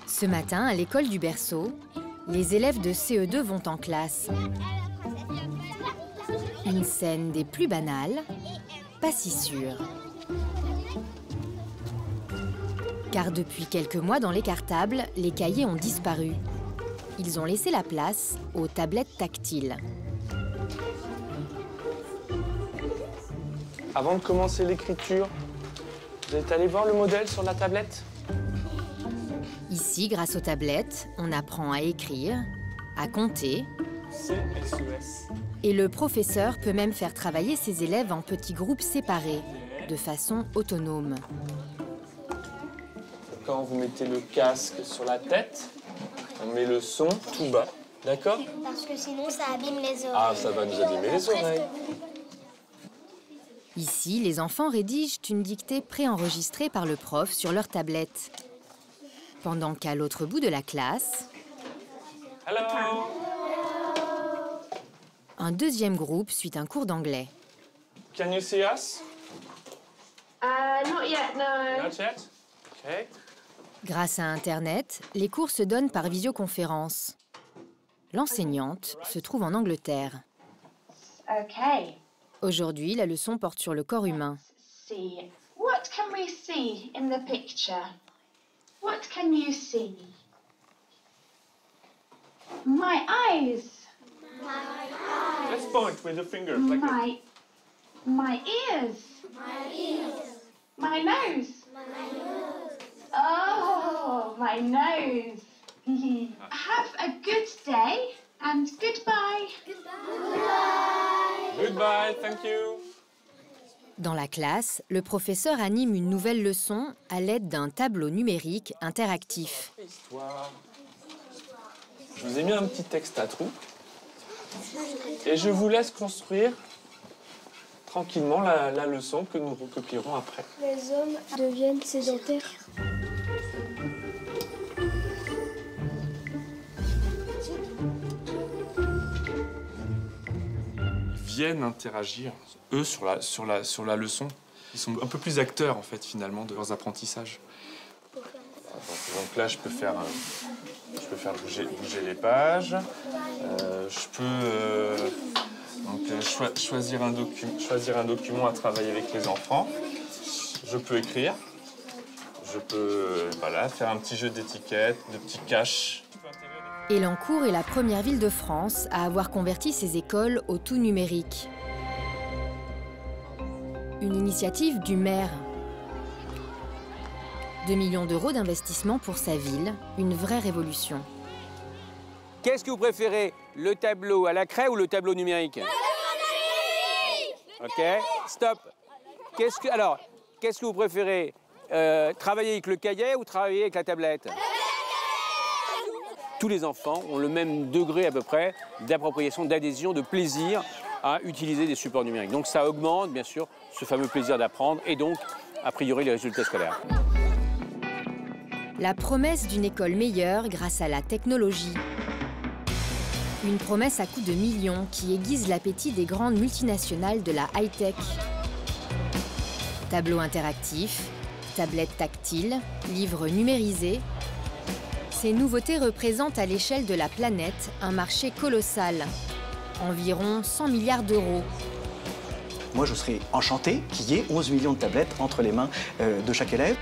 Ce matin, à l'école du berceau, les élèves de CE2 vont en classe. Une scène des plus banales, pas si sûre. Car depuis quelques mois, dans les cartables, les cahiers ont disparu. Ils ont laissé la place aux tablettes tactiles. Avant de commencer l'écriture, vous êtes allé voir le modèle sur la tablette? Ici, grâce aux tablettes, on apprend à écrire, à compter. CSES. Et le professeur peut même faire travailler ses élèves en petits groupes séparés, de façon autonome. Quand vous mettez le casque sur la tête, on met le son tout bas, d'accord? Parce que sinon, ça abîme les oreilles. Ah, ça va nous abîmer les oreilles. Ici, les enfants rédigent une dictée préenregistrée par le prof sur leur tablette. Pendant qu'à l'autre bout de la classe, Hello. un deuxième groupe suit un cours d'anglais. Can you see us? Not yet, no. Not yet? Okay. Grâce à Internet, les cours se donnent par visioconférence. L'enseignante se trouve en Angleterre. Okay. Aujourd'hui, la leçon porte sur le corps humain. See. What can we see in the picture? What can you see? My eyes. Let's point with the fingers like this. My ears. My nose. Oh, my nose. Have a good day and goodbye. Goodbye, thank you. Dans la classe, le professeur anime une nouvelle leçon à l'aide d'un tableau numérique interactif. Histoire. Je vous ai mis un petit texte à trous. Et je vous laisse construire tranquillement la leçon que nous recopierons après. Les hommes deviennent sédentaires. Ils viennent interagir, eux, sur la leçon. Ils sont un peu plus acteurs, en fait, finalement, de leurs apprentissages. Donc là, je peux faire bouger les pages. Je peux choisir un document à travailler avec les enfants. Je peux écrire. Je peux faire un petit jeu d'étiquettes, de petits caches. Elancourt est la première ville de France à avoir converti ses écoles au tout numérique. Une initiative du maire. 2 millions d'euros d'investissement pour sa ville, une vraie révolution. Qu'est-ce que vous préférez, le tableau à la craie ou le tableau numérique? Ok, stop. Qu'est-ce que vous préférez, travailler avec le cahier ou travailler avec la tablette? Tous les enfants ont le même degré à peu près d'appropriation, d'adhésion, de plaisir à utiliser des supports numériques. Donc ça augmente bien sûr ce fameux plaisir d'apprendre et donc a priori les résultats scolaires. La promesse d'une école meilleure grâce à la technologie. Une promesse à coût de millions qui aiguise l'appétit des grandes multinationales de la high-tech. Tableaux interactifs, tablettes tactiles, livres numérisés. Ces nouveautés représentent à l'échelle de la planète un marché colossal, environ 100 milliards d'euros. Moi, je serais enchanté qu'il y ait 11 millions de tablettes entre les mains de chaque élève.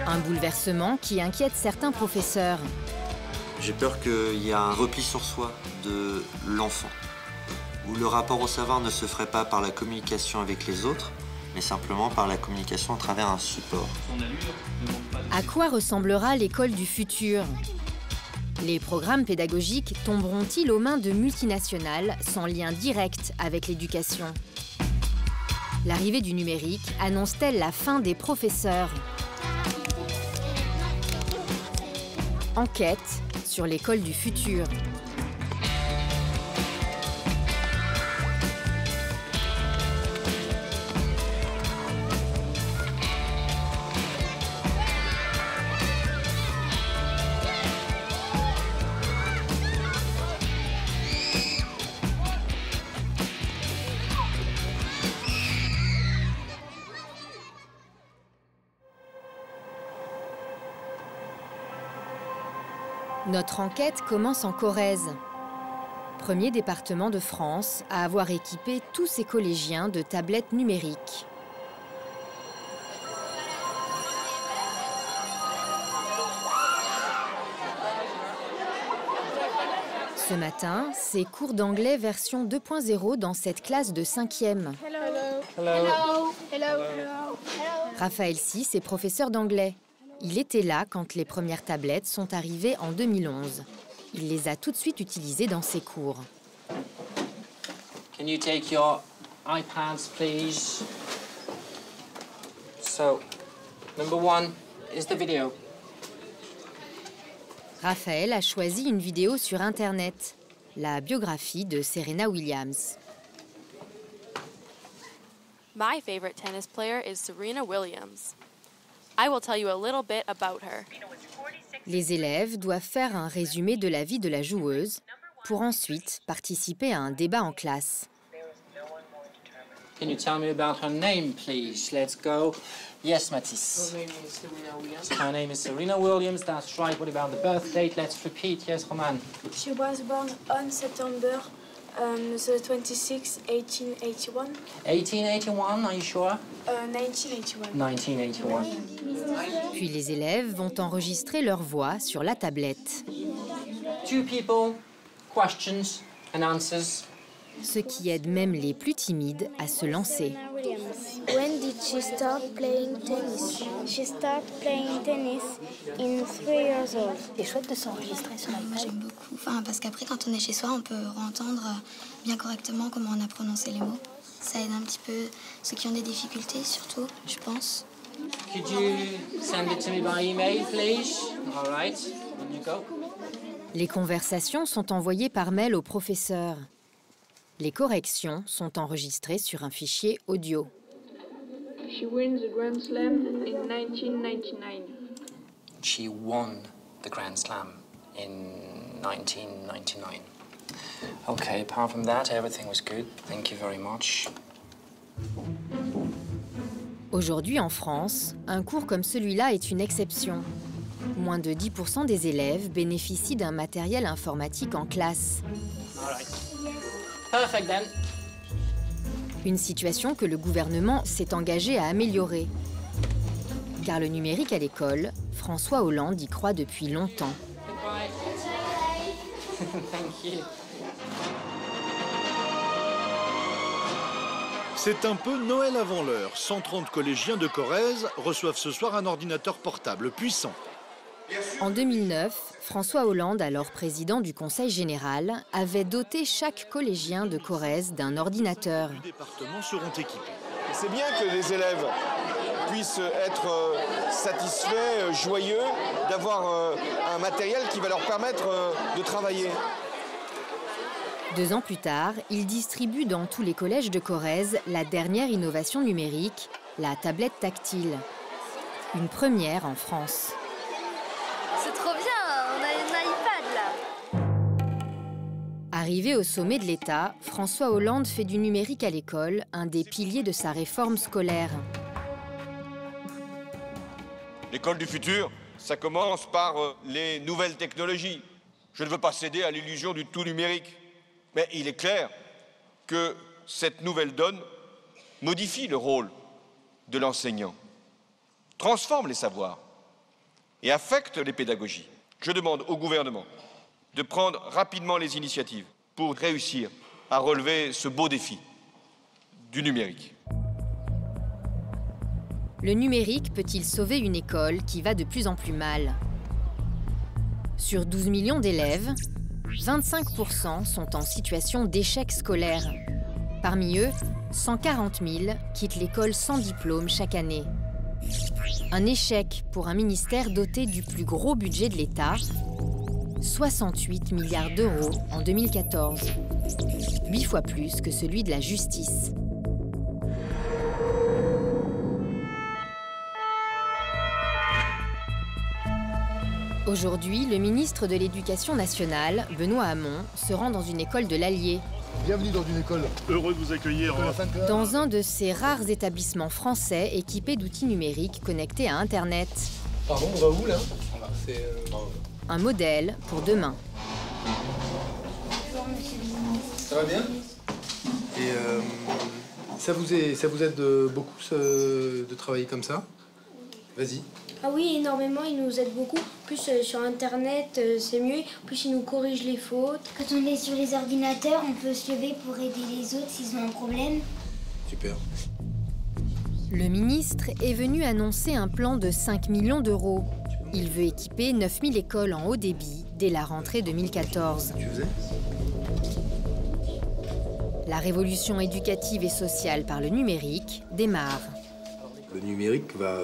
Un bouleversement qui inquiète certains professeurs. J'ai peur qu'il y ait un repli sur soi de l'enfant, où le rapport au savoir ne se ferait pas par la communication avec les autres, mais simplement par la communication à travers un support. À quoi ressemblera l'école du futur? Les programmes pédagogiques tomberont-ils aux mains de multinationales sans lien direct avec l'éducation? L'arrivée du numérique annonce-t-elle la fin des professeurs? Enquête sur l'école du futur. Notre enquête commence en Corrèze. Premier département de France à avoir équipé tous ses collégiens de tablettes numériques. Ce matin, c'est cours d'anglais version 2.0 dans cette classe de 5e. Raphaël Sis est professeur d'anglais. Il était là quand les premières tablettes sont arrivées en 2011. Il les a tout de suite utilisées dans ses cours. Can you take your iPads, please? So, number 1 is the video. Raphaël a choisi une vidéo sur Internet, la biographie de Serena Williams. My favorite tennis player is Serena Williams. I will tell you a little bit about her. Les élèves doivent faire un résumé de la vie de la joueuse pour ensuite participer à un débat en classe. Can you tell me about her name, please? Let's go. Yes, Mathis. Her name is Serena Williams. That's right. What about the birth date? Let's repeat. Yes, Roman. She was born on September the 26th, 1881. 1881, are you sure? 1981. 1981. Puis les élèves vont enregistrer leur voix sur la tablette. 2 people, questions and answers. Ce qui aide même les plus timides à se lancer. When did she start playing tennis? She started playing tennis in 3 years old. C'est chouette de s'enregistrer sur l'iPad. Moi j'aime beaucoup, parce qu'après quand on est chez soi, on peut entendre bien correctement comment on a prononcé les mots. Ça aide un petit peu ceux qui ont des difficultés, surtout, je pense. Could you send it to me by email, please? All right, on you go. Les conversations sont envoyées par mail au professeur. Les corrections sont enregistrées sur un fichier audio. She wins the Grand Slam in 1999. She won the Grand Slam in 1999. Okay, apart from that, everything was good. Thank you very much. Aujourd'hui en France, un cours comme celui-là est une exception. Moins de 10% des élèves bénéficient d'un matériel informatique en classe. All right. Perfect then. Une situation que le gouvernement s'est engagé à améliorer. Car le numérique à l'école, François Hollande y croit depuis longtemps. Goodbye. Thank you. C'est un peu Noël avant l'heure. 130 collégiens de Corrèze reçoivent ce soir un ordinateur portable puissant. En 2009, François Hollande, alors président du Conseil général, avait doté chaque collégien de Corrèze d'un ordinateur. Les départements seront équipés. C'est bien que les élèves puissent être satisfaits, joyeux, d'avoir un matériel qui va leur permettre de travailler. 2 ans plus tard, il distribue dans tous les collèges de Corrèze la dernière innovation numérique, la tablette tactile. Une première en France. C'est trop bien, on a un iPad là. Arrivé au sommet de l'État, François Hollande fait du numérique à l'école un des piliers de sa réforme scolaire. L'école du futur, ça commence par les nouvelles technologies. Je ne veux pas céder à l'illusion du tout numérique. Mais il est clair que cette nouvelle donne modifie le rôle de l'enseignant, transforme les savoirs et affecte les pédagogies. Je demande au gouvernement de prendre rapidement les initiatives pour réussir à relever ce beau défi du numérique. Le numérique peut-il sauver une école qui va de plus en plus mal? Sur 12 millions d'élèves, 25% sont en situation d'échec scolaire. Parmi eux, 140 000 quittent l'école sans diplôme chaque année. Un échec pour un ministère doté du plus gros budget de l'État, 68 milliards d'euros en 2014, 8 fois plus que celui de la justice. Aujourd'hui, le ministre de l'Éducation nationale, Benoît Hamon, se rend dans une école de l'Allier. Bienvenue dans une école. Heureux de vous accueillir. Dans un de ces rares établissements français équipés d'outils numériques connectés à Internet. Pardon, on va où là? un modèle pour demain. Ça va bien? Et ça vous aide beaucoup de travailler comme ça? Vas-y. Ah oui, énormément, il nous aide beaucoup. Plus sur Internet, c'est mieux. Plus il nous corrige les fautes. Quand on est sur les ordinateurs, on peut se lever pour aider les autres s'ils ont un problème. Super. Le ministre est venu annoncer un plan de 5 millions d'euros. Il veut équiper 9000 écoles en haut débit dès la rentrée 2014. La révolution éducative et sociale par le numérique démarre. Le numérique va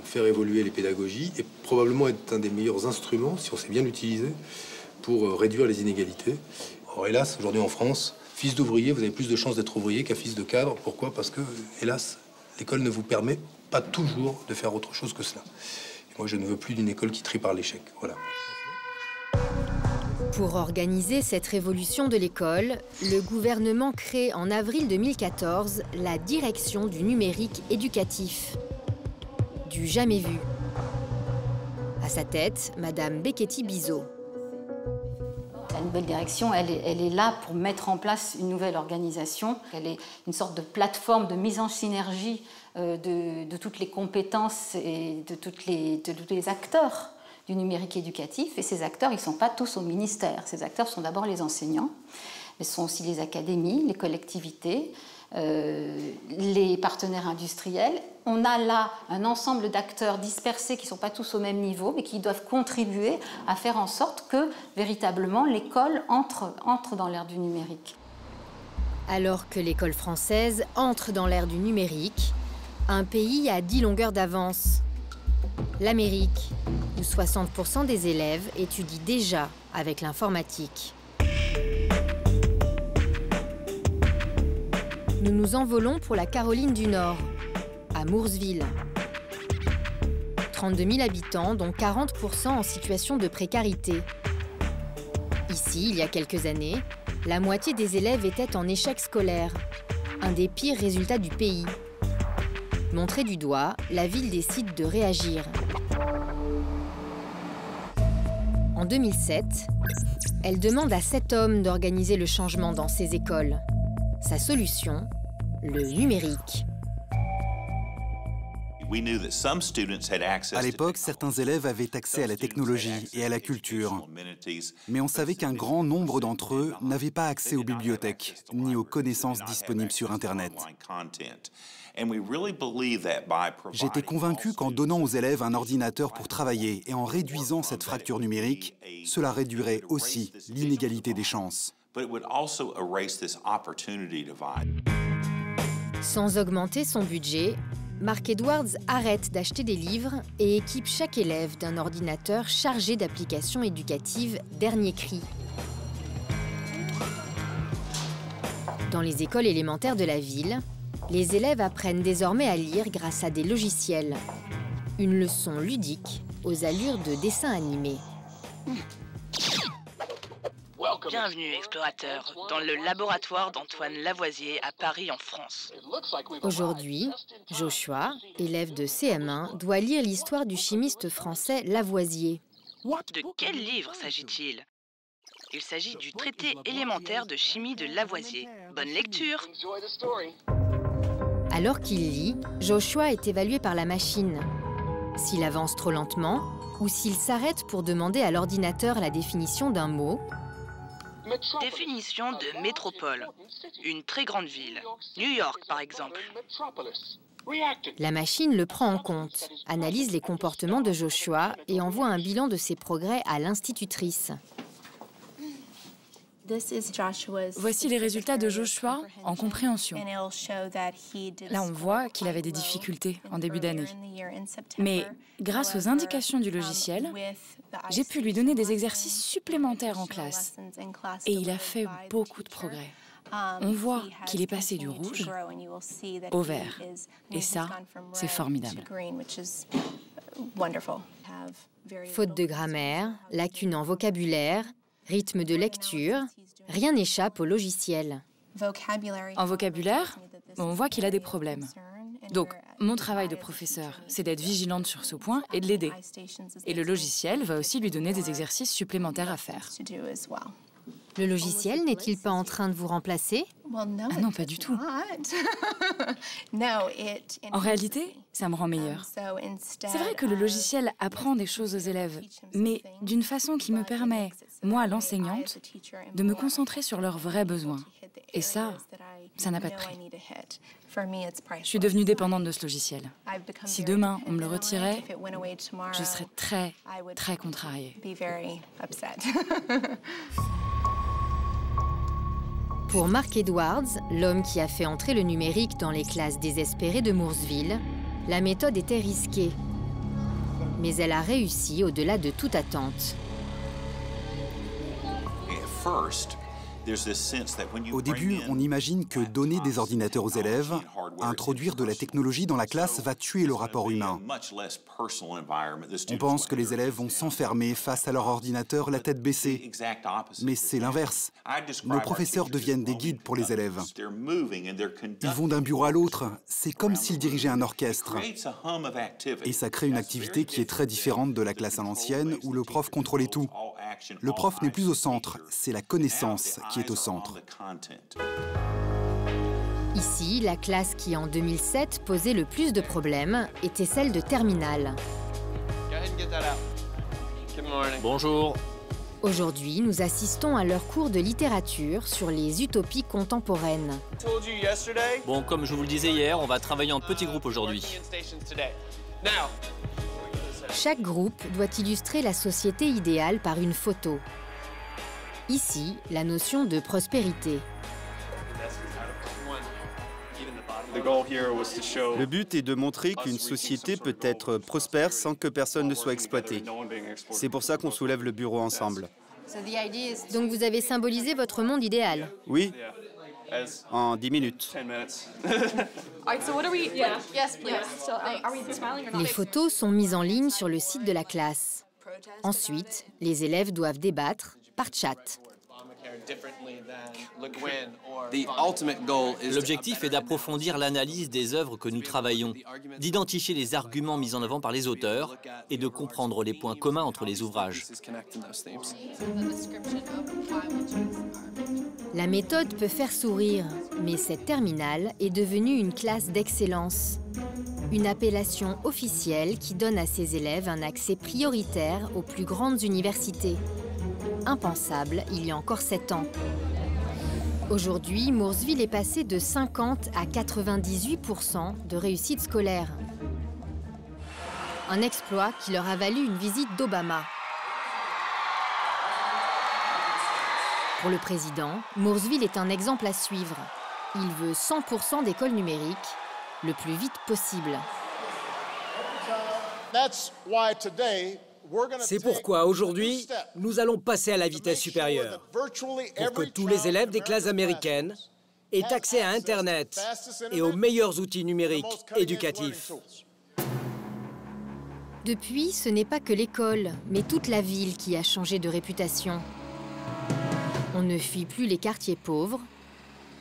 faire évoluer les pédagogies et probablement être un des meilleurs instruments, si on sait bien l'utiliser, pour réduire les inégalités. Or, hélas, aujourd'hui en France, fils d'ouvrier, vous avez plus de chances d'être ouvrier qu'un fils de cadre. Pourquoi? Parce que, hélas, l'école ne vous permet pas toujours de faire autre chose que cela. Et moi, je ne veux plus d'une école qui trie par l'échec. Voilà. Pour organiser cette révolution de l'école, le gouvernement crée en avril 2014 la direction du numérique éducatif. Du jamais vu. À sa tête, Madame Becchetti-Bizot. La nouvelle direction, elle est là pour mettre en place une nouvelle organisation. Elle est une sorte de plateforme de mise en synergie de toutes les compétences et de tous les acteurs du numérique éducatif. Et ces acteurs, ils ne sont pas tous au ministère. Ces acteurs sont d'abord les enseignants, mais ce sont aussi les académies, les collectivités, les partenaires industriels. On a là un ensemble d'acteurs dispersés qui ne sont pas tous au même niveau, mais qui doivent contribuer à faire en sorte que, véritablement, l'école entre dans l'ère du numérique. Alors que l'école française entre dans l'ère du numérique, un pays a 10 longueurs d'avance. L'Amérique, où 60% des élèves étudient déjà avec l'informatique. Nous nous envolons pour la Caroline du Nord, à Mooresville. 32 000 habitants, dont 40% en situation de précarité. Ici, il y a quelques années, la moitié des élèves étaient en échec scolaire, un des pires résultats du pays. Montrée du doigt, la ville décide de réagir. En 2007, elle demande à 7 hommes d'organiser le changement dans ces écoles. Sa solution, le numérique. À l'époque, certains élèves avaient accès à la technologie et à la culture, mais on savait qu'un grand nombre d'entre eux n'avaient pas accès aux bibliothèques ni aux connaissances disponibles sur Internet. J'étais convaincu qu'en donnant aux élèves un ordinateur pour travailler et en réduisant cette fracture numérique, cela réduirait aussi l'inégalité des chances. Sans augmenter son budget, Mark Edwards arrête d'acheter des livres et équipe chaque élève d'un ordinateur chargé d'applications éducatives dernier cri. Dans les écoles élémentaires de la ville, les élèves apprennent désormais à lire grâce à des logiciels. Une leçon ludique aux allures de dessin animé. Bienvenue, explorateur, dans le laboratoire d'Antoine Lavoisier à Paris, en France. Aujourd'hui, Joshua, élève de CM1, doit lire l'histoire du chimiste français Lavoisier. De quel livre s'agit-il? Il s'agit du traité élémentaire de chimie de Lavoisier. Bonne lecture! Alors qu'il lit, Joshua est évalué par la machine. S'il avance trop lentement, ou s'il s'arrête pour demander à l'ordinateur la définition d'un mot. Définition de métropole. Une très grande ville. New York, par exemple. La machine le prend en compte, analyse les comportements de Joshua et envoie un bilan de ses progrès à l'institutrice. Voici les résultats de Joshua en compréhension. Là, on voit qu'il avait des difficultés en début d'année. Mais grâce aux indications du logiciel, j'ai pu lui donner des exercices supplémentaires en classe. Et il a fait beaucoup de progrès. On voit qu'il est passé du rouge au vert. Et ça, c'est formidable. Faute de grammaire, lacunes en vocabulaire, rythme de lecture, rien n'échappe au logiciel. En vocabulaire, on voit qu'il a des problèmes. Donc, Mon travail de professeur, c'est d'être vigilante sur ce point et de l'aider. Et le logiciel va aussi lui donner des exercices supplémentaires à faire. Le logiciel n'est-il pas en train de vous remplacer? Ah non, pas du tout. En réalité, ça me rend meilleure. C'est vrai que le logiciel apprend des choses aux élèves, mais d'une façon qui me permet, moi, l'enseignante, de me concentrer sur leurs vrais besoins. Et ça n'a pas de prix. Je suis devenue dépendante de ce logiciel. Si demain, on me le retirait, je serais très, très contrariée. Pour Mark Edwards, l'homme qui a fait entrer le numérique dans les classes désespérées de Mooresville, la méthode était risquée. Mais elle a réussi au-delà de toute attente. Au début, on imagine que donner des ordinateurs aux élèves, introduire de la technologie dans la classe va tuer le rapport humain. On pense que les élèves vont s'enfermer face à leur ordinateur la tête baissée. Mais c'est l'inverse. Nos professeurs deviennent des guides pour les élèves. Ils vont d'un bureau à l'autre. C'est comme s'ils dirigeaient un orchestre. Et ça crée une activité qui est très différente de la classe à l'ancienne où le prof contrôlait tout. Le prof n'est plus au centre, c'est la connaissance qui est au centre. Ici, la classe qui, en 2007, posait le plus de problèmes était celle de terminale. Bonjour. Aujourd'hui, nous assistons à leur cours de littérature sur les utopies contemporaines. Bon, comme je vous le disais hier, on va travailler en petits groupes aujourd'hui. Chaque groupe doit illustrer la société idéale par une photo. Ici, la notion de prospérité. Le but est de montrer qu'une société peut être prospère sans que personne ne soit exploité. C'est pour ça qu'on soulève le bureau ensemble. Donc vous avez symbolisé votre monde idéal? Oui, en 10 minutes. Les photos sont mises en ligne sur le site de la classe. Ensuite, les élèves doivent débattre par chat. L'objectif est d'approfondir l'analyse des œuvres que nous travaillons, d'identifier les arguments mis en avant par les auteurs et de comprendre les points communs entre les ouvrages. La méthode peut faire sourire, mais cette terminale est devenue une classe d'excellence. Une appellation officielle qui donne à ses élèves un accès prioritaire aux plus grandes universités. Impensable il y a encore 7 ans. Aujourd'hui, Mooresville est passé de 50 à 98% de réussite scolaire. Un exploit qui leur a valu une visite d'Obama. Pour le président, Mooresville est un exemple à suivre. Il veut 100% d'école numérique, le plus vite possible. C'est pourquoi aujourd'hui, nous allons passer à la vitesse supérieure pour que tous les élèves des classes américaines aient accès à Internet et aux meilleurs outils numériques éducatifs. Depuis, ce n'est pas que l'école, mais toute la ville qui a changé de réputation. On ne fuit plus les quartiers pauvres.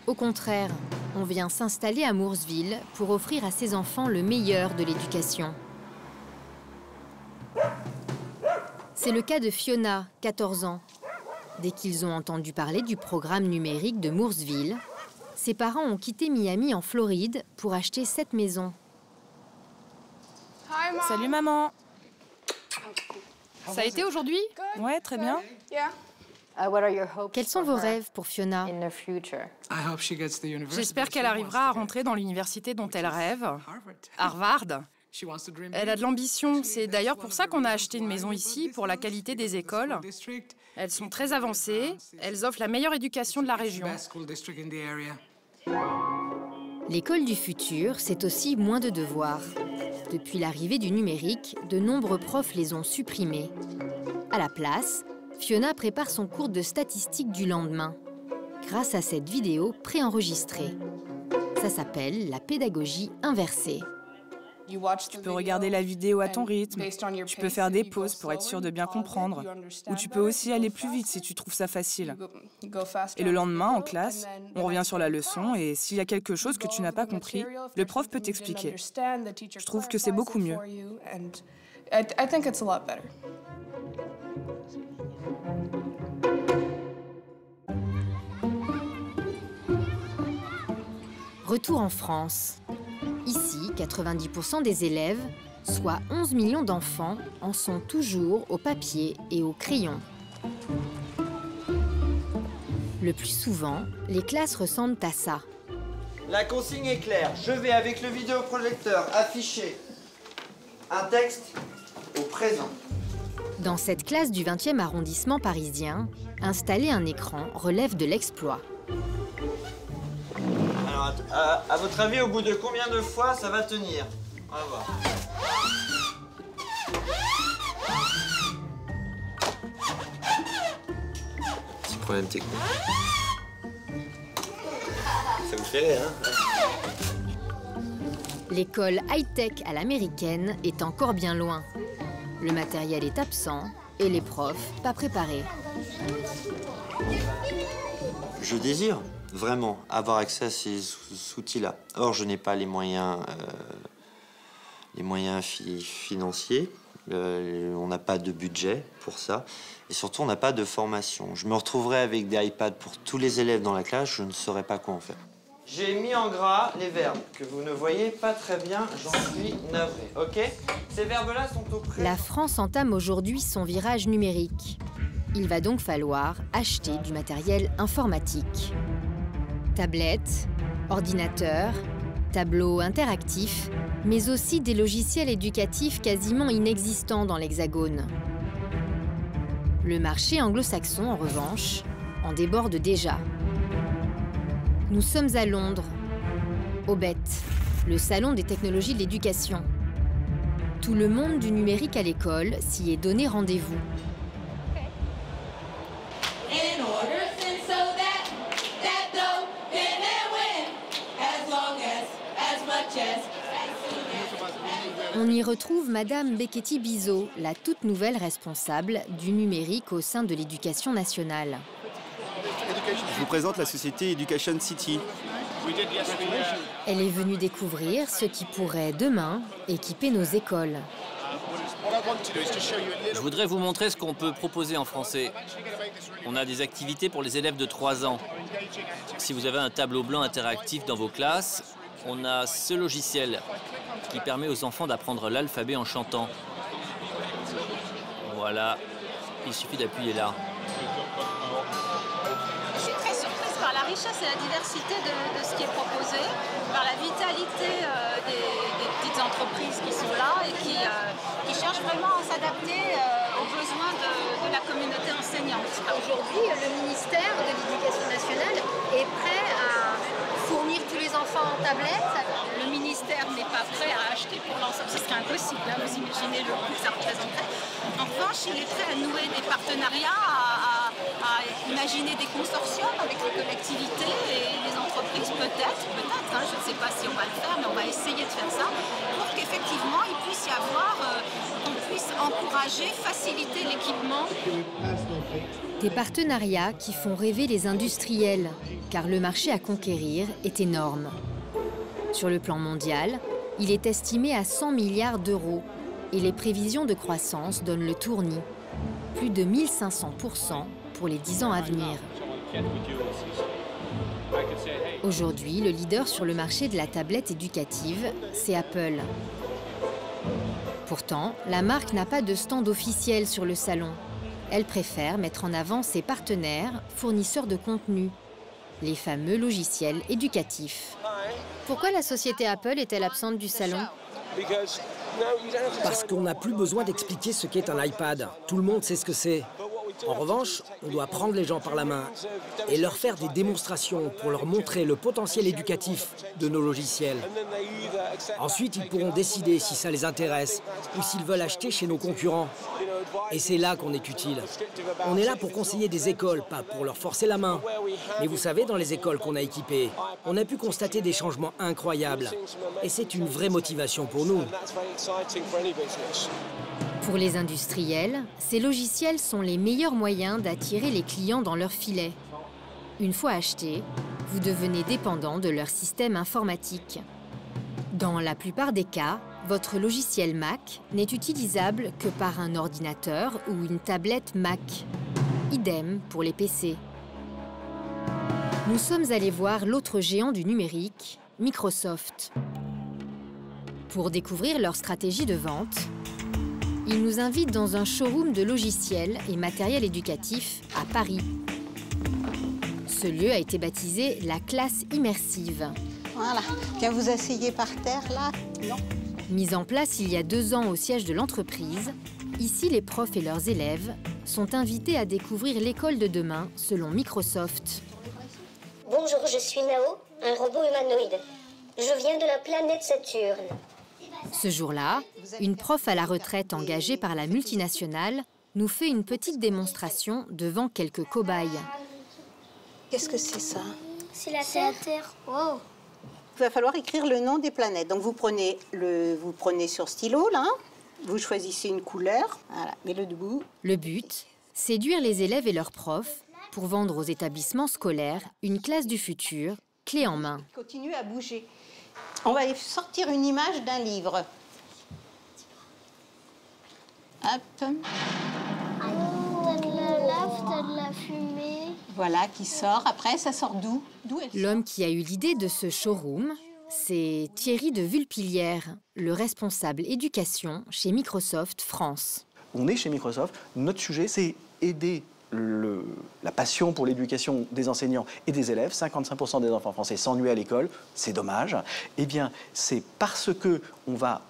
Au contraire, on vient s'installer à Mooresville pour offrir à ses enfants le meilleur de l'éducation. C'est le cas de Fiona, 14 ans. Dès qu'ils ont entendu parler du programme numérique de Mooresville, ses parents ont quitté Miami en Floride pour acheter cette maison. Salut maman. Ça a été aujourd'hui? Ouais, très bien. Quels sont vos rêves pour Fiona? J'espère qu'elle arrivera à rentrer dans l'université dont elle rêve, Harvard. Elle a de l'ambition. C'est d'ailleurs pour ça qu'on a acheté une maison ici, pour la qualité des écoles. Elles sont très avancées. Elles offrent la meilleure éducation de la région. L'école du futur, c'est aussi moins de devoirs. Depuis l'arrivée du numérique, de nombreux profs les ont supprimés. À la place, Fiona prépare son cours de statistique du lendemain, grâce à cette vidéo préenregistrée. Ça s'appelle la pédagogie inversée. Tu peux regarder la vidéo à ton rythme, tu peux faire des pauses pour être sûr de bien comprendre, ou tu peux aussi aller plus vite si tu trouves ça facile. Et le lendemain, en classe, on revient sur la leçon et s'il y a quelque chose que tu n'as pas compris, le prof peut t'expliquer. Je trouve que c'est beaucoup mieux. Retour en France. Ici, 90% des élèves, soit 11 millions d'enfants, en sont toujours au papier et au crayon. Le plus souvent, les classes ressemblent à ça. La consigne est claire. Je vais, avec le vidéoprojecteur, afficher un texte au présent. Dans cette classe du 20e arrondissement parisien, installer un écran relève de l'exploit. Alors, à votre avis, au bout de combien de fois ça va tenir? On va voir. Petit problème technique. Ça vous fait rire, hein? L'école high-tech à l'américaine est encore bien loin. Le matériel est absent et les profs pas préparés. Je désire vraiment avoir accès à ces outils-là. Or, je n'ai pas les moyens financiers. On n'a pas de budget pour ça. Et surtout, on n'a pas de formation. Je me retrouverai avec des iPads pour tous les élèves dans la classe, je ne saurais pas quoi en faire. J'ai mis en gras les verbes que vous ne voyez pas très bien, j'en suis navré, ok? Ces verbes-là sont au présent. La France entame aujourd'hui son virage numérique. Il va donc falloir acheter du matériel informatique. Tablettes, ordinateurs, tableaux interactifs, mais aussi des logiciels éducatifs quasiment inexistants dans l'Hexagone. Le marché anglo-saxon, en revanche, en déborde déjà. Nous sommes à Londres, au BET, le salon des technologies de l'éducation. Tout le monde du numérique à l'école s'y est donné rendez-vous. On y retrouve Madame Becchetti-Bizot, la toute nouvelle responsable du numérique au sein de l'Éducation nationale. Je vous présente la société Education City. Elle est venue découvrir ce qui pourrait demain équiper nos écoles. Je voudrais vous montrer ce qu'on peut proposer en français. On a des activités pour les élèves de 3 ans. Si vous avez un tableau blanc interactif dans vos classes, on a ce logiciel qui permet aux enfants d'apprendre l'alphabet en chantant. Voilà, il suffit d'appuyer là. Je suis très surprise par la richesse et la diversité de ce qui est proposé, par la vitalité des petites entreprises qui sont là et qui cherchent vraiment à s'adapter aux besoins de la communauté enseignante. Aujourd'hui, le ministère de l'Éducation nationale est prêt à fournir tous les enfants en tablette. Le ministère n'est pas prêt à acheter pour l'ensemble, ce serait impossible, hein, vous imaginez le coût que ça représenterait. En revanche, il est prêt à nouer des partenariats, à imaginer des consortiums avec les collectivités et les entreprises, peut-être, hein, je ne sais pas si on va le faire, mais on va essayer de faire ça, pour qu'effectivement il puisse y avoir, qu'on puisse encourager, faciliter l'équipement. Des partenariats qui font rêver les industriels, car le marché à conquérir est énorme. Sur le plan mondial, il est estimé à 100 milliards d'euros et les prévisions de croissance donnent le tournis. Plus de 1500% pour les 10 ans à venir. Aujourd'hui, le leader sur le marché de la tablette éducative, c'est Apple. Pourtant, la marque n'a pas de stand officiel sur le salon. Elle préfère mettre en avant ses partenaires, fournisseurs de contenu, les fameux logiciels éducatifs. Pourquoi la société Apple est-elle absente du salon? Parce qu'on n'a plus besoin d'expliquer ce qu'est un iPad. Tout le monde sait ce que c'est. En revanche, on doit prendre les gens par la main et leur faire des démonstrations pour leur montrer le potentiel éducatif de nos logiciels. Ensuite, ils pourront décider si ça les intéresse ou s'ils veulent acheter chez nos concurrents. Et c'est là qu'on est utile. On est là pour conseiller des écoles, pas pour leur forcer la main. Mais vous savez, dans les écoles qu'on a équipées, on a pu constater des changements incroyables. Et c'est une vraie motivation pour nous. Pour les industriels, ces logiciels sont les meilleurs moyens d'attirer les clients dans leur filet. Une fois achetés, vous devenez dépendant de leur système informatique. Dans la plupart des cas, votre logiciel Mac n'est utilisable que par un ordinateur ou une tablette Mac. Idem pour les PC. Nous sommes allés voir l'autre géant du numérique, Microsoft. Pour découvrir leur stratégie de vente, ils nous invitent dans un showroom de logiciels et matériel éducatif à Paris. Ce lieu a été baptisé la classe immersive. Voilà, bien vous asseyez par terre là. Non. Mise en place il y a 2 ans au siège de l'entreprise, ici les profs et leurs élèves sont invités à découvrir l'école de demain selon Microsoft. Bonjour, je suis Nao, un robot humanoïde. Je viens de la planète Saturne. Ce jour-là, une prof à la retraite engagée par la multinationale nous fait une petite démonstration devant quelques cobayes. Qu'est-ce que c'est ça? C'est la Terre. Wow. Il va falloir écrire le nom des planètes. Donc vous prenez sur stylo, là, vous choisissez une couleur, voilà, mets-le debout. Le but, séduire les élèves et leurs profs pour vendre aux établissements scolaires une classe du futur, clé en main. Continue à bouger. On va sortir une image d'un livre. Hop. T'as de la lave, t'as de la fumée. Voilà, qui sort. Après, ça sort d'où? L'homme qui a eu l'idée de ce showroom, c'est Thierry de Vulpilière, le responsable éducation chez Microsoft France. On est chez Microsoft, notre sujet, c'est aider la passion pour l'éducation des enseignants et des élèves. 55% des enfants français s'ennuient à l'école, c'est dommage. Eh bien, c'est parce qu'on va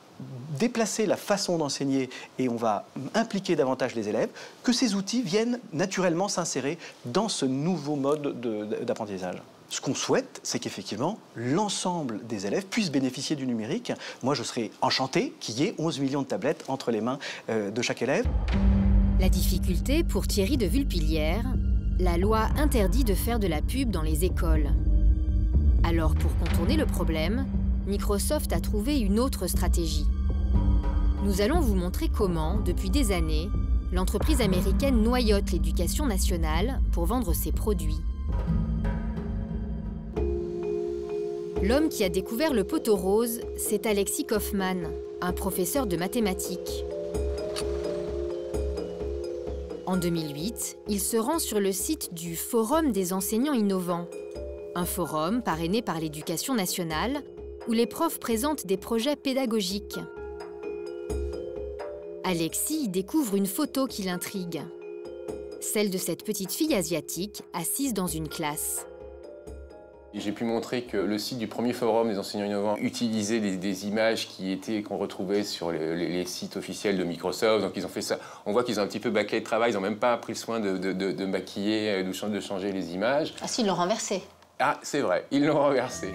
déplacer la façon d'enseigner et on va impliquer davantage les élèves que ces outils viennent naturellement s'insérer dans ce nouveau mode d'apprentissage. Ce qu'on souhaite, c'est qu'effectivement, l'ensemble des élèves puissent bénéficier du numérique. Moi, je serais enchanté qu'il y ait 11 millions de tablettes entre les mains de chaque élève. La difficulté pour Thierry de Vulpilière, la loi interdit de faire de la pub dans les écoles. Alors, pour contourner le problème, Microsoft a trouvé une autre stratégie. Nous allons vous montrer comment, depuis des années, l'entreprise américaine noyote l'éducation nationale pour vendre ses produits. L'homme qui a découvert le poteau rose, c'est Alexis Kaufman, un professeur de mathématiques. En 2008, il se rend sur le site du Forum des enseignants innovants, un forum parrainé par l'Éducation nationale où les profs présentent des projets pédagogiques. Alexis y découvre une photo qui l'intrigue, celle de cette petite fille asiatique assise dans une classe. J'ai pu montrer que le site du premier forum des enseignants innovants utilisait des images qu'on retrouvait sur les sites officiels de Microsoft. Donc ils ont fait ça. On voit qu'ils ont un petit peu bâclé le travail. Ils n'ont même pas pris le soin de maquiller, de changer les images. Ah si, ils l'ont renversé. Ah, c'est vrai, ils l'ont renversé.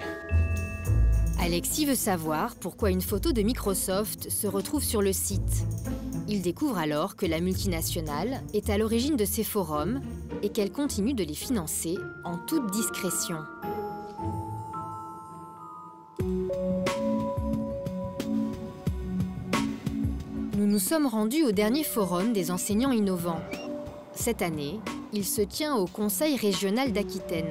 Alexis veut savoir pourquoi une photo de Microsoft se retrouve sur le site. Il découvre alors que la multinationale est à l'origine de ces forums et qu'elle continue de les financer en toute discrétion. Nous nous sommes rendus au dernier forum des enseignants innovants. Cette année, il se tient au Conseil régional d'Aquitaine.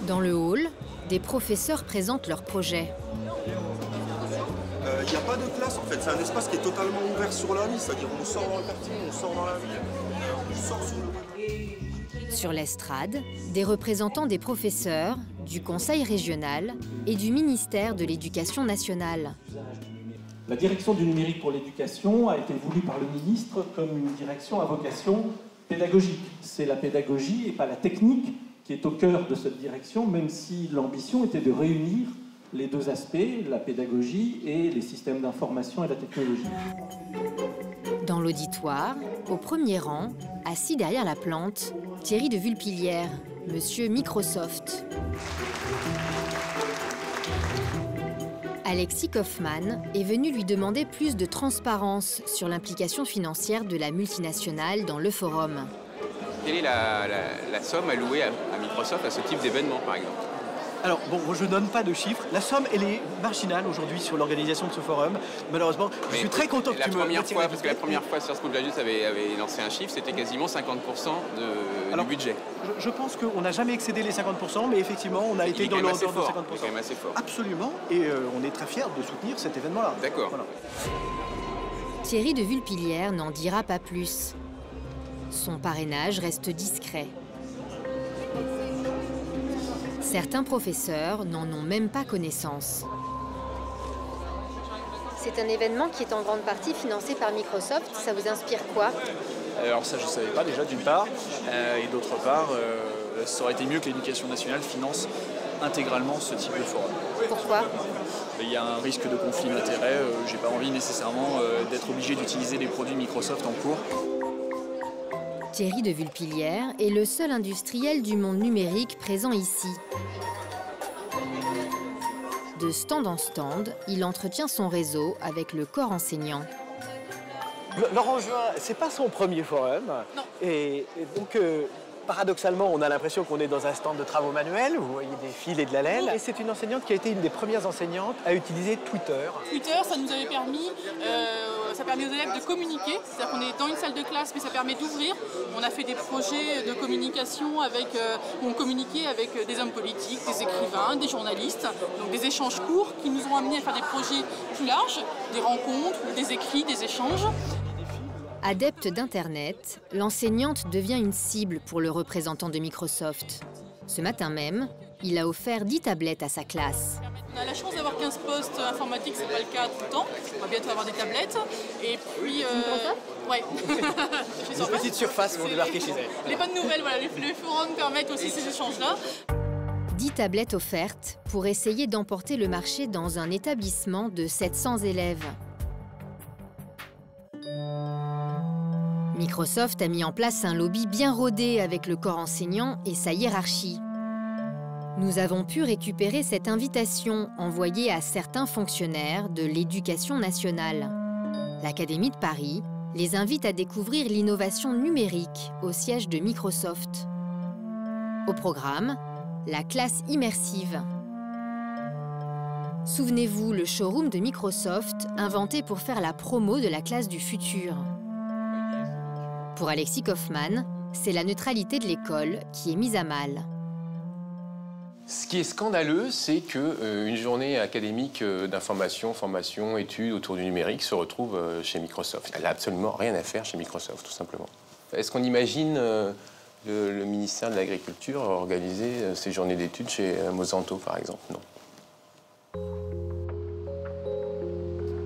Dans le hall, des professeurs présentent leurs projets. Il n'y a pas de classe en fait, c'est un espace qui est totalement ouvert sur la vie, c'est-à-dire on sort dans le quartier, on sort dans la ville, on sort sur le... Sur l'estrade, des représentants des professeurs, du Conseil régional et du ministère de l'Éducation nationale. La direction du numérique pour l'éducation a été voulue par le ministre comme une direction à vocation pédagogique. C'est la pédagogie et pas la technique qui est au cœur de cette direction, même si l'ambition était de réunir les deux aspects, la pédagogie et les systèmes d'information et la technologie. Dans l'auditoire, au premier rang, assis derrière la plante, Thierry de Vulpilière, monsieur Microsoft. Alexis Kaufmann est venu lui demander plus de transparence sur l'implication financière de la multinationale dans le forum. Quelle est la somme allouée à Microsoft à ce type d'événement, par exemple? Alors, bon, je ne donne pas de chiffres. La somme, elle est marginale aujourd'hui sur l'organisation de ce forum. Malheureusement, je suis très content que tu me retires la parce que la première fois, Sciences Po Plagius avait lancé un chiffre, c'était quasiment 50% du budget. Je pense qu'on n'a jamais excédé les 50%, mais effectivement, on a été dans l'ordre de 50%. C'est quand même assez fort. Absolument, et on est très fiers de soutenir cet événement-là. D'accord. Voilà. Thierry de Vulpillière n'en dira pas plus. Son parrainage reste discret. Certains professeurs n'en ont même pas connaissance. C'est un événement qui est en grande partie financé par Microsoft. Ça vous inspire quoi? Alors ça, je ne savais pas déjà, d'une part. Et d'autre part, ça aurait été mieux que l'Éducation nationale finance intégralement ce type de forum. Pourquoi? Il y a un risque de conflit d'intérêts. J'ai pas envie nécessairement d'être obligé d'utiliser les produits Microsoft en cours. Thierry de Vulpillière est le seul industriel du monde numérique présent ici. De stand en stand, il entretient son réseau avec le corps enseignant. Laurent Juin, c'est pas son premier forum. Non. Et donc, paradoxalement, on a l'impression qu'on est dans un stand de travaux manuels. Vous voyez des fils et de la laine. Et c'est une enseignante qui a été une des premières enseignantes à utiliser Twitter. Twitter, ça nous avait permis, ça permet aux élèves de communiquer. C'est-à-dire qu'on est dans une salle de classe, mais ça permet d'ouvrir. On a fait des projets de communication où on communiquait avec des hommes politiques, des écrivains, des journalistes. Donc des échanges courts qui nous ont amenés à faire des projets plus larges, des rencontres, des écrits, des échanges. Adepte d'Internet, l'enseignante devient une cible pour le représentant de Microsoft. Ce matin même, il a offert 10 tablettes à sa classe. On a la chance d'avoir 15 postes informatiques, c'est pas le cas tout le temps. On va bientôt avoir des tablettes. Et puis... ouais. Une petite surface pour débarquer chez elle. Les bonnes nouvelles, voilà, les forums permettent aussi ces échanges-là. 10 tablettes offertes pour essayer d'emporter le marché dans un établissement de 700 élèves. Microsoft a mis en place un lobby bien rodé avec le corps enseignant et sa hiérarchie. Nous avons pu récupérer cette invitation envoyée à certains fonctionnaires de l'Éducation nationale. L'Académie de Paris les invite à découvrir l'innovation numérique au siège de Microsoft. Au programme, la classe immersive. Souvenez-vous, le showroom de Microsoft inventé pour faire la promo de la classe du futur. Pour Alexis Kaufmann, c'est la neutralité de l'école qui est mise à mal. Ce qui est scandaleux, c'est qu'une journée académique d'information, formation, études autour du numérique se retrouve chez Microsoft. Elle n'a absolument rien à faire chez Microsoft, tout simplement. Est-ce qu'on imagine le ministère de l'Agriculture organiser ces journées d'études chez Monsanto, par exemple? Non.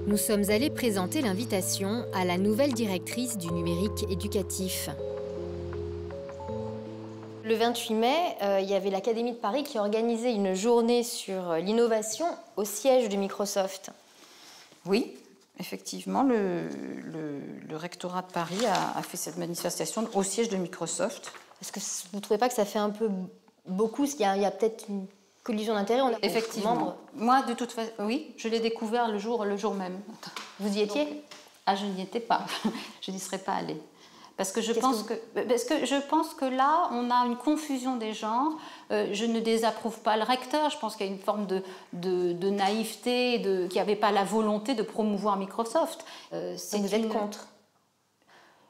Nous sommes allés présenter l'invitation à la nouvelle directrice du numérique éducatif. Le 28 mai, il y avait l'Académie de Paris qui organisait une journée sur l'innovation au siège de Microsoft. Oui, effectivement, le rectorat de Paris a fait cette manifestation au siège de Microsoft. Est-ce que vous ne trouvez pas que ça fait un peu beaucoup? Il y a peut-être une collision d'intérêts. Effectivement. Moi, de toute façon, oui, je l'ai découvert le jour même. Vous y étiez? Ah, je n'y étais pas. Je n'y serais pas allée. Parce que je pense que là, on a une confusion des genres. Je ne désapprouve pas le recteur. Je pense qu'il y a une forme de naïveté, qui n'avait pas la volonté de promouvoir Microsoft. Vous êtes contre?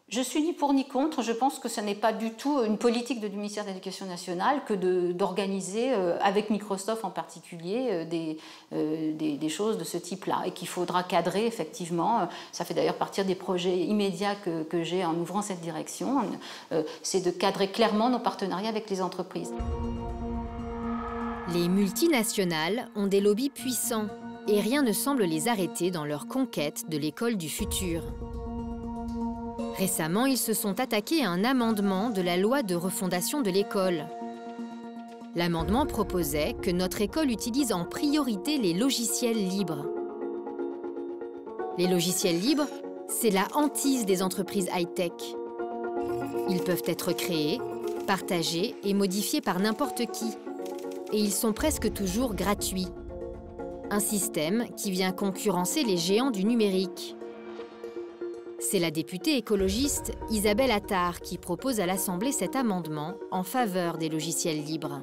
Je suis ni pour ni contre. Je pense que ce n'est pas du tout une politique du ministère de l'Éducation nationale que d'organiser, avec Microsoft en particulier, des choses de ce type-là. Et qu'il faudra cadrer, effectivement. Ça fait d'ailleurs partie des projets immédiats que j'ai en ouvrant cette direction. C'est de cadrer clairement nos partenariats avec les entreprises. Les multinationales ont des lobbies puissants et rien ne semble les arrêter dans leur conquête de l'école du futur. Récemment, ils se sont attaqués à un amendement de la loi de refondation de l'école. L'amendement proposait que notre école utilise en priorité les logiciels libres. Les logiciels libres, c'est la hantise des entreprises high-tech. Ils peuvent être créés, partagés et modifiés par n'importe qui. Et ils sont presque toujours gratuits. un système qui vient concurrencer les géants du numérique. C'est la députée écologiste Isabelle Attard qui propose à l'Assemblée cet amendement en faveur des logiciels libres.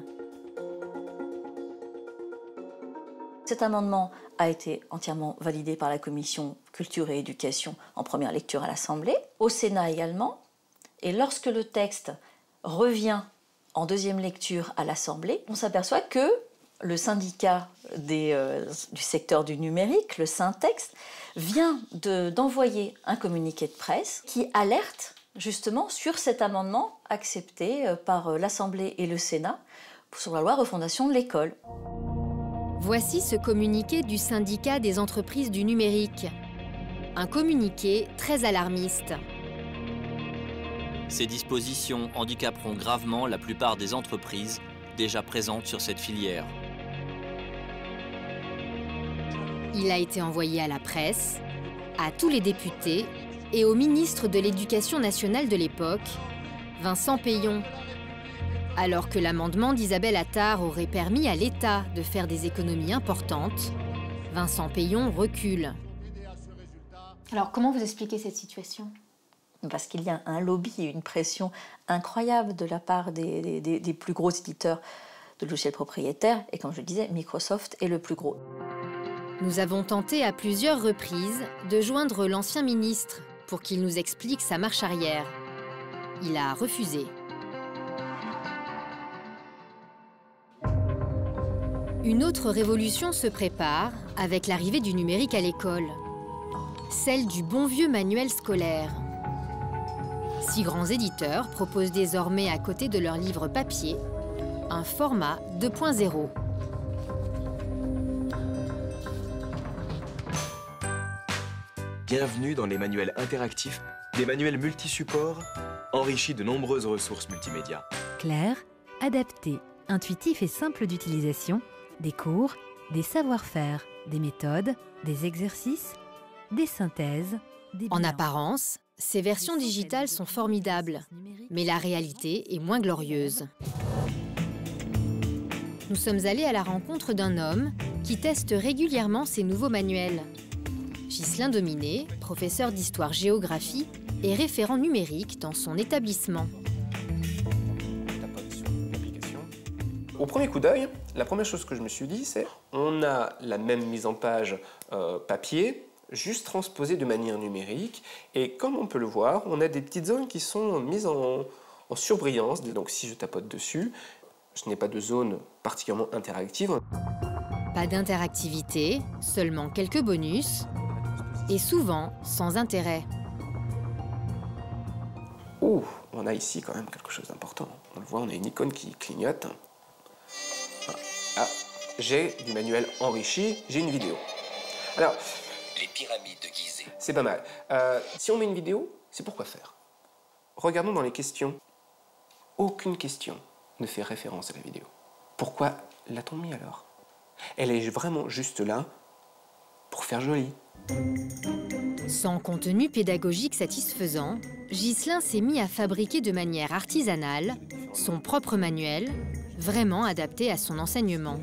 Cet amendement a été entièrement validé par la Commission Culture et Éducation en première lecture à l'Assemblée, au Sénat également. Et lorsque le texte revient en deuxième lecture à l'Assemblée, on s'aperçoit que le syndicat du secteur du numérique, le Syntex, vient d'envoyer un communiqué de presse qui alerte justement sur cet amendement accepté par l'Assemblée et le Sénat sur la loi refondation de l'école. Voici ce communiqué du syndicat des entreprises du numérique. Un communiqué très alarmiste. Ces dispositions handicaperont gravement la plupart des entreprises déjà présentes sur cette filière. Il a été envoyé à la presse, à tous les députés et au ministre de l'Éducation nationale de l'époque, Vincent Peillon. Alors que l'amendement d'Isabelle Attard aurait permis à l'État de faire des économies importantes, Vincent Peillon recule. Alors comment vous expliquez cette situation ? Parce qu'il y a un lobby et une pression incroyable de la part des plus gros éditeurs de logiciels propriétaires. Et comme je le disais, Microsoft est le plus gros. Nous avons tenté à plusieurs reprises de joindre l'ancien ministre pour qu'il nous explique sa marche arrière. Il a refusé. Une autre révolution se prépare avec l'arrivée du numérique à l'école. Celle du bon vieux manuel scolaire. 6 grands éditeurs proposent désormais à côté de leurs livres papier un format 2.0. Bienvenue dans les manuels interactifs, des manuels multi-supports, enrichis de nombreuses ressources multimédia. Clair, adapté, intuitif et simple d'utilisation, des cours, des savoir-faire, des méthodes, des exercices, des synthèses, des bilans. En apparence, ces versions digitales sont formidables, mais la réalité est moins glorieuse. Nous sommes allés à la rencontre d'un homme qui teste régulièrement ces nouveaux manuels. Ghislain Dominé, professeur d'histoire-géographie et référent numérique dans son établissement. Au premier coup d'œil, la première chose que je me suis dit, c'est on a la même mise en page papier, juste transposée de manière numérique. Et comme on peut le voir, on a des petites zones qui sont mises en surbrillance. Donc si je tapote dessus, je n'ai pas de zone particulièrement interactive. Pas d'interactivité, seulement quelques bonus, et souvent sans intérêt. Oh, on a ici quand même quelque chose d'important. On le voit, on a une icône qui clignote. Ah, j'ai du manuel enrichi, j'ai une vidéo. Alors, Les pyramides de Gizeh. c'est pas mal. Si on met une vidéo, c'est pour quoi faire? Regardons dans les questions. Aucune question ne fait référence à la vidéo. Pourquoi l'a-t-on mis alors? Elle est vraiment juste là pour faire joli. Sans contenu pédagogique satisfaisant, Ghislain s'est mis à fabriquer de manière artisanale son propre manuel, vraiment adapté à son enseignement.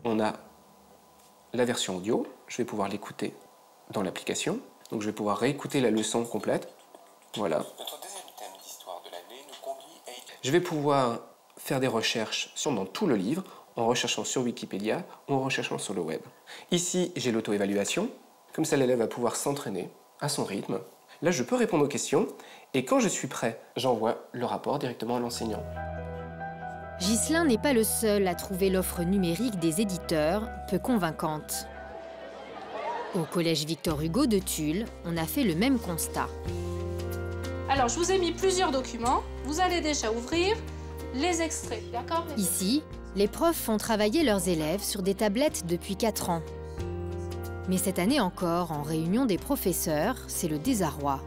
On a la version audio, je vais pouvoir l'écouter dans l'application. Donc je vais pouvoir réécouter la leçon complète. Voilà. Notre deuxième thème d'histoire de l'année nous conduit à... Je vais pouvoir faire des recherches dans tout le livre, en recherchant sur Wikipédia ou en recherchant sur le web. Ici, j'ai l'auto-évaluation. Comme ça, l'élève va pouvoir s'entraîner à son rythme. Là, je peux répondre aux questions et quand je suis prêt, j'envoie le rapport directement à l'enseignant. Ghislain n'est pas le seul à trouver l'offre numérique des éditeurs peu convaincante. Au collège Victor Hugo de Tulle, on a fait le même constat. Alors, je vous ai mis plusieurs documents. Vous allez déjà ouvrir les extraits, d'accord? Ici, les profs font travailler leurs élèves sur des tablettes depuis 4 ans. Mais cette année encore, en réunion des professeurs, c'est le désarroi.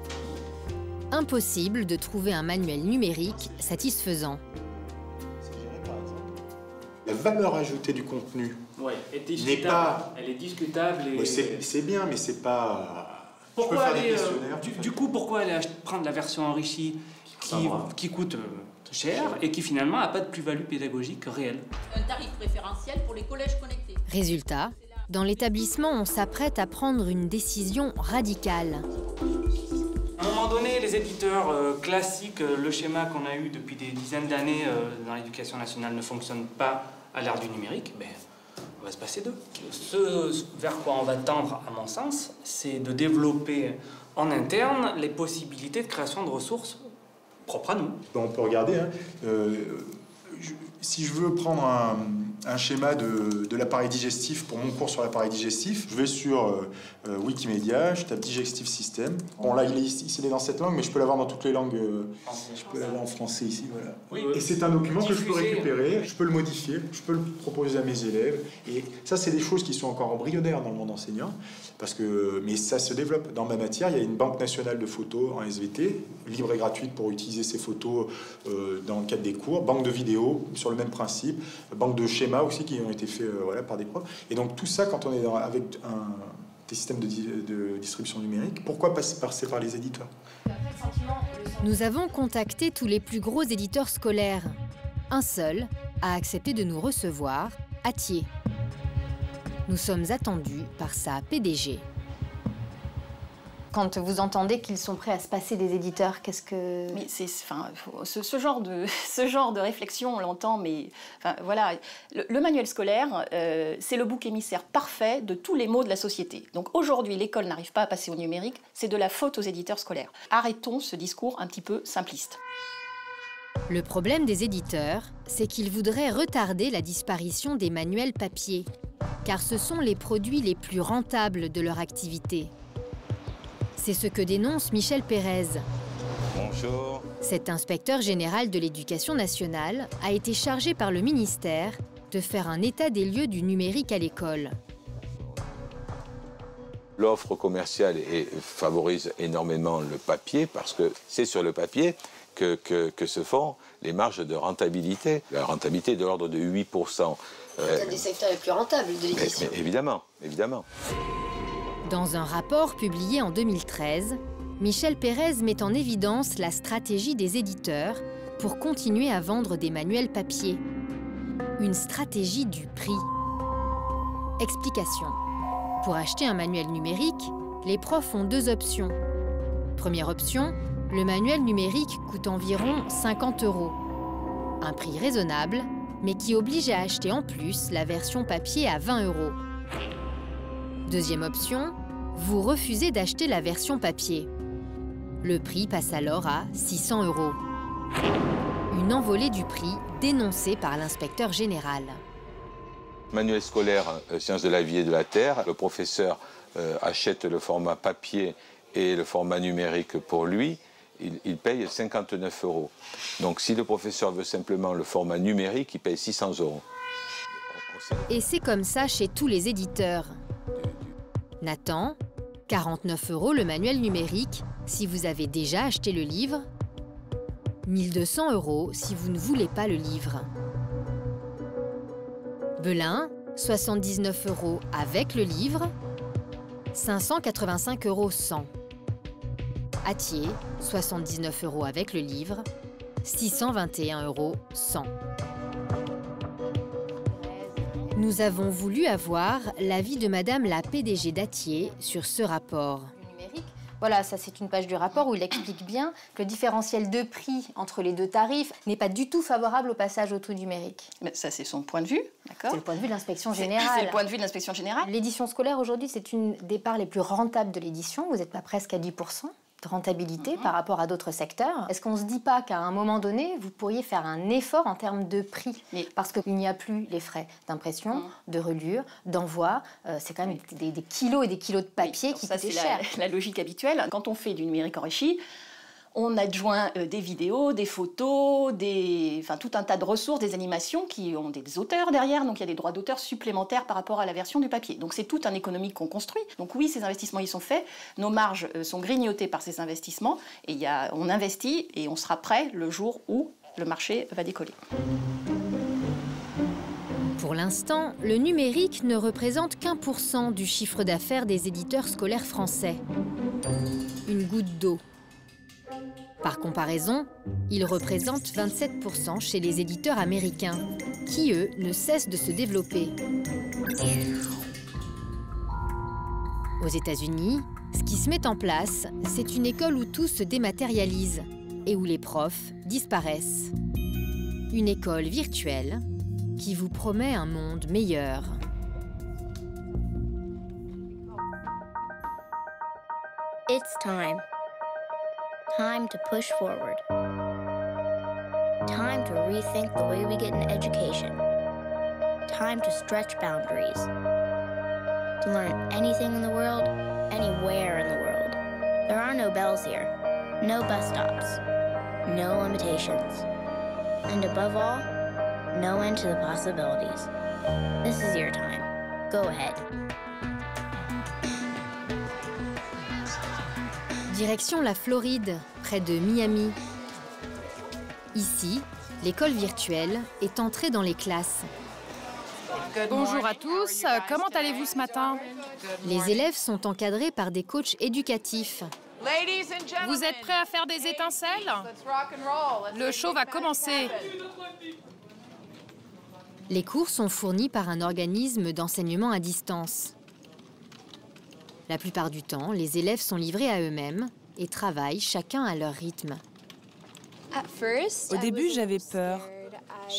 Impossible de trouver un manuel numérique satisfaisant. La valeur ajoutée du contenu n'est pas... Elle est discutable. Et... C'est bien, mais c'est pas... Pourquoi aller, du coup, pourquoi aller prendre la version enrichie qui coûte cher et qui finalement n'a pas de plus-value pédagogique réelle. Un tarif préférentiel pour les collèges connectés. Résultat, dans l'établissement, on s'apprête à prendre une décision radicale. À un moment donné, les éditeurs classiques, le schéma qu'on a eu depuis des dizaines d'années dans l'éducation nationale ne fonctionne pas à l'ère du numérique, ben, on va se passer d'eux. Ce vers quoi on va tendre, à mon sens, c'est de développer en interne les possibilités de création de ressources propres à nous. On peut regarder, hein, si je veux prendre un schéma de l'appareil digestif pour mon cours sur l'appareil digestif, je vais sur Wikimedia, je tape Digestive System. Bon là, ici il est dans cette langue, mais je peux l'avoir dans toutes les langues. Je peux l'avoir en français ici, voilà. Oui, et c'est un document que je peux récupérer, je peux le modifier, je peux le proposer à mes élèves. Et ça, c'est des choses qui sont encore embryonnaires dans le monde enseignant, mais ça se développe. Dans ma matière, il y a une banque nationale de photos en SVT, libre et gratuite pour utiliser ces photos dans le cadre des cours, banque de vidéos sur le même principe, banque de schémas aussi qui ont été faits voilà, par des profs. Et donc tout ça, quand on est avec des systèmes de distribution numérique, pourquoi passer par les éditeurs? Nous avons contacté tous les plus gros éditeurs scolaires. Un seul a accepté de nous recevoir, Hatier. Nous sommes attendus par sa PDG. Quand vous entendez qu'ils sont prêts à se passer des éditeurs, qu'est-ce que... Mais ce genre de réflexion, on l'entend, mais enfin, voilà. Le manuel scolaire, c'est le bouc émissaire parfait de tous les maux de la société. Donc aujourd'hui, l'école n'arrive pas à passer au numérique, c'est de la faute aux éditeurs scolaires. Arrêtons ce discours un petit peu simpliste. Le problème des éditeurs, c'est qu'ils voudraient retarder la disparition des manuels papier, car ce sont les produits les plus rentables de leur activité. C'est ce que dénonce Michel Pérez. Bonjour. Cet inspecteur général de l'Éducation nationale a été chargé par le ministère de faire un état des lieux du numérique à l'école. L'offre commerciale favorise énormément le papier parce que c'est sur le papier que se font les marges de rentabilité. La rentabilité est de l'ordre de 8%. C'est un des secteurs les plus rentables de l'édition. Évidemment, évidemment. Dans un rapport publié en 2013, Michel Pérez met en évidence la stratégie des éditeurs pour continuer à vendre des manuels papier. Une stratégie du prix. Explication. Pour acheter un manuel numérique, les profs ont deux options. Première option, le manuel numérique coûte environ 50 €. Un prix raisonnable, mais qui oblige à acheter en plus la version papier à 20 €. Deuxième option, vous refusez d'acheter la version papier. Le prix passe alors à 600 €. Une envolée du prix dénoncée par l'inspecteur général. Manuel scolaire, sciences de la vie et de la terre, le professeur achète le format papier et le format numérique pour lui, il paye 59 €. Donc si le professeur veut simplement le format numérique, il paye 600 €. Et c'est comme ça chez tous les éditeurs. Nathan, 49 € le manuel numérique si vous avez déjà acheté le livre, 1200 € si vous ne voulez pas le livre. Belin, 79 € avec le livre, 585 € sans. Hatier, 79 € avec le livre, 621 € sans. Nous avons voulu avoir l'avis de Madame la PDG d'Hatier sur ce rapport. Voilà, ça c'est une page du rapport où il explique bien que le différentiel de prix entre les deux tarifs n'est pas du tout favorable au passage au tout numérique. Mais ça c'est son point de vue, d'accord. C'est le point de vue de l'inspection générale. C'est le point de vue de l'inspection générale. L'édition scolaire aujourd'hui, c'est une des parts les plus rentables de l'édition. Vous n'êtes pas presque à 10% de rentabilité par rapport à d'autres secteurs. Est-ce qu'on ne se dit pas qu'à un moment donné, vous pourriez faire un effort en termes de prix? Parce qu'il n'y a plus les frais d'impression, de reliure, d'envoi. C'est quand même des kilos et des kilos de papier qui coûtent cher. C'est la logique habituelle. Quand on fait du numérique enrichi, on adjoint des vidéos, des photos, tout un tas de ressources, des animations qui ont des auteurs derrière, donc il y a des droits d'auteur supplémentaires par rapport à la version du papier. Donc c'est tout un économique qu'on construit. Donc oui, ces investissements ils sont faits, nos marges sont grignotées par ces investissements, et on investit et on sera prêt le jour où le marché va décoller. Pour l'instant, le numérique ne représente qu'1% du chiffre d'affaires des éditeurs scolaires français. Une goutte d'eau. Par comparaison, ils représentent 27% chez les éditeurs américains, qui, eux, ne cessent de se développer. Aux États-Unis, ce qui se met en place, c'est une école où tout se dématérialise et où les profs disparaissent. Une école virtuelle qui vous promet un monde meilleur. It's time. Time to push forward. Time to rethink the way we get an education. Time to stretch boundaries. To learn anything in the world, anywhere in the world. There are no bells here, no bus stops, no limitations. And above all, no end to the possibilities. This is your time. Go ahead. Direction la Floride, près de Miami. Ici, l'école virtuelle est entrée dans les classes. Bonjour à tous, comment allez-vous ce matin? Les élèves sont encadrés par des coachs éducatifs. Vous êtes prêts à faire des étincelles? Le show va commencer. Les cours sont fournis par un organisme d'enseignement à distance. La plupart du temps, les élèves sont livrés à eux-mêmes et travaillent chacun à leur rythme. Au début, j'avais peur.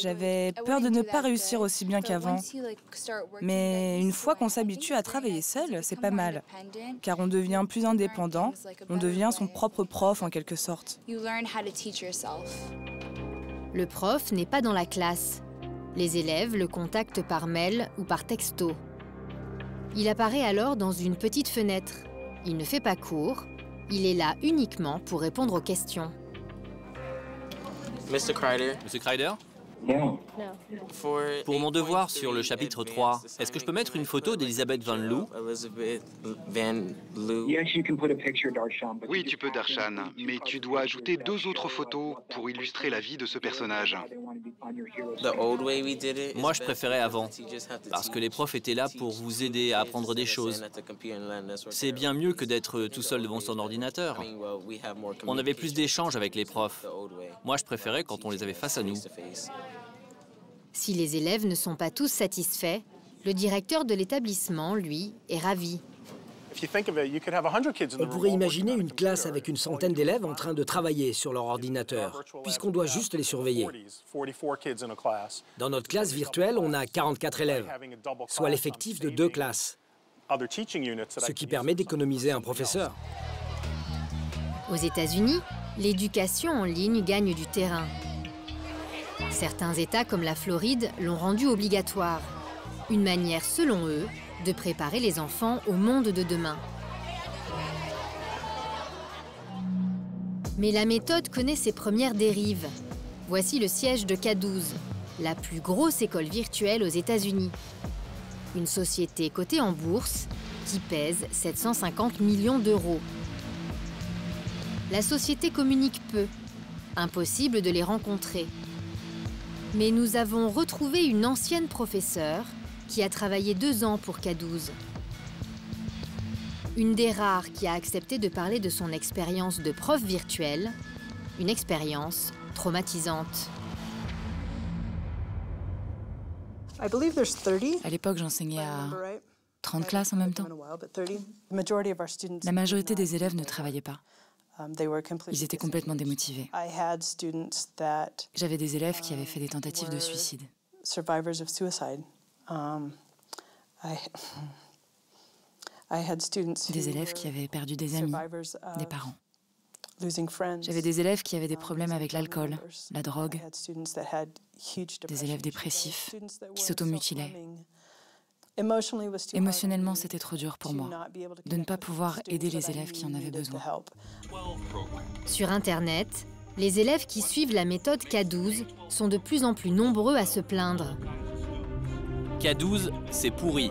J'avais peur de ne pas réussir aussi bien qu'avant. Mais une fois qu'on s'habitue à travailler seul, c'est pas mal. Car on devient plus indépendant, on devient son propre prof en quelque sorte. Le prof n'est pas dans la classe. Les élèves le contactent par mail ou par texto. Il apparaît alors dans une petite fenêtre. Il ne fait pas cours, il est là uniquement pour répondre aux questions. Mr. Crider. Monsieur Crider? Pour mon devoir sur le chapitre 3, est-ce que je peux mettre une photo d'Elizabeth Van Loo? Oui, tu peux, Darshan, mais tu dois ajouter 2 autres photos pour illustrer la vie de ce personnage. Moi, je préférais avant, parce que les profs étaient là pour vous aider à apprendre des choses. C'est bien mieux que d'être tout seul devant son ordinateur. On avait plus d'échanges avec les profs. Moi, je préférais quand on les avait face à nous. Si les élèves ne sont pas tous satisfaits, le directeur de l'établissement, lui, est ravi. On pourrait imaginer une classe avec une centaine d'élèves en train de travailler sur leur ordinateur, puisqu'on doit juste les surveiller. Dans notre classe virtuelle, on a 44 élèves, soit l'effectif de 2 classes, ce qui permet d'économiser un professeur. Aux États-Unis, l'éducation en ligne gagne du terrain. Certains États, comme la Floride, l'ont rendu obligatoire. Une manière, selon eux, de préparer les enfants au monde de demain. Mais la méthode connaît ses premières dérives. Voici le siège de K12, la plus grosse école virtuelle aux États-Unis. Une société cotée en bourse qui pèse 750 millions d'euros. La société communique peu. Impossible de les rencontrer. Mais nous avons retrouvé une ancienne professeure qui a travaillé 2 ans pour K12. Une des rares qui a accepté de parler de son expérience de prof virtuelle, une expérience traumatisante. À l'époque, j'enseignais à 30 classes en même temps. La majorité des élèves ne travaillaient pas. Ils étaient complètement démotivés. J'avais des élèves qui avaient fait des tentatives de suicide. Des élèves qui avaient perdu des amis, des parents. J'avais des élèves qui avaient des problèmes avec l'alcool, la drogue, des élèves dépressifs qui s'automutilaient. Émotionnellement, c'était trop dur pour moi de ne pas pouvoir aider les élèves qui en avaient besoin. Sur Internet, les élèves qui suivent la méthode K12 sont de plus en plus nombreux à se plaindre. K12, c'est pourri.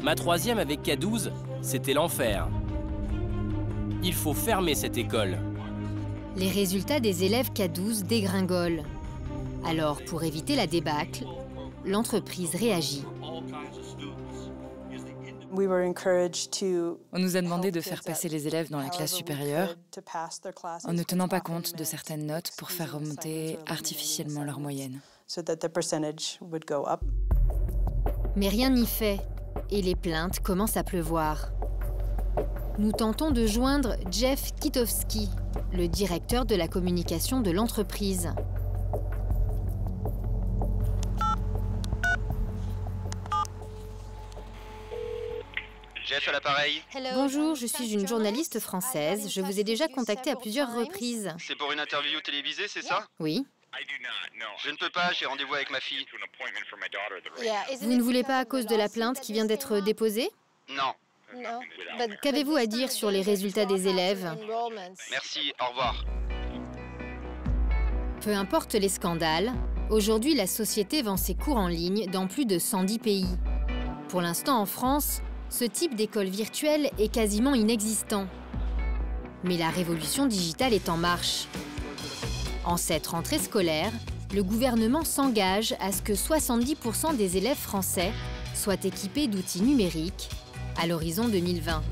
Ma 3e avec K12, c'était l'enfer. Il faut fermer cette école. Les résultats des élèves K12 dégringolent. Alors, pour éviter la débâcle, l'entreprise réagit. On nous a demandé de faire passer les élèves dans la classe supérieure en ne tenant pas compte de certaines notes pour faire remonter artificiellement leur moyenne. Mais rien n'y fait, et les plaintes commencent à pleuvoir. Nous tentons de joindre Jeff Kitowski, le directeur de la communication de l'entreprise. Jeff à l'appareil. Bonjour, je suis une journaliste française. Je vous ai déjà contacté à plusieurs reprises. C'est pour une interview télévisée, c'est ça? Oui. Je ne peux pas, j'ai rendez-vous avec ma fille. Vous ne voulez pas à cause de la plainte qui vient d'être déposée? Non. Qu'avez-vous à dire sur les résultats des élèves? Merci, au revoir. Peu importe les scandales, aujourd'hui la société vend ses cours en ligne dans plus de 110 pays. Pour l'instant en France, ce type d'école virtuelle est quasiment inexistant. Mais la révolution digitale est en marche. En cette rentrée scolaire, le gouvernement s'engage à ce que 70% des élèves français soient équipés d'outils numériques à l'horizon 2020.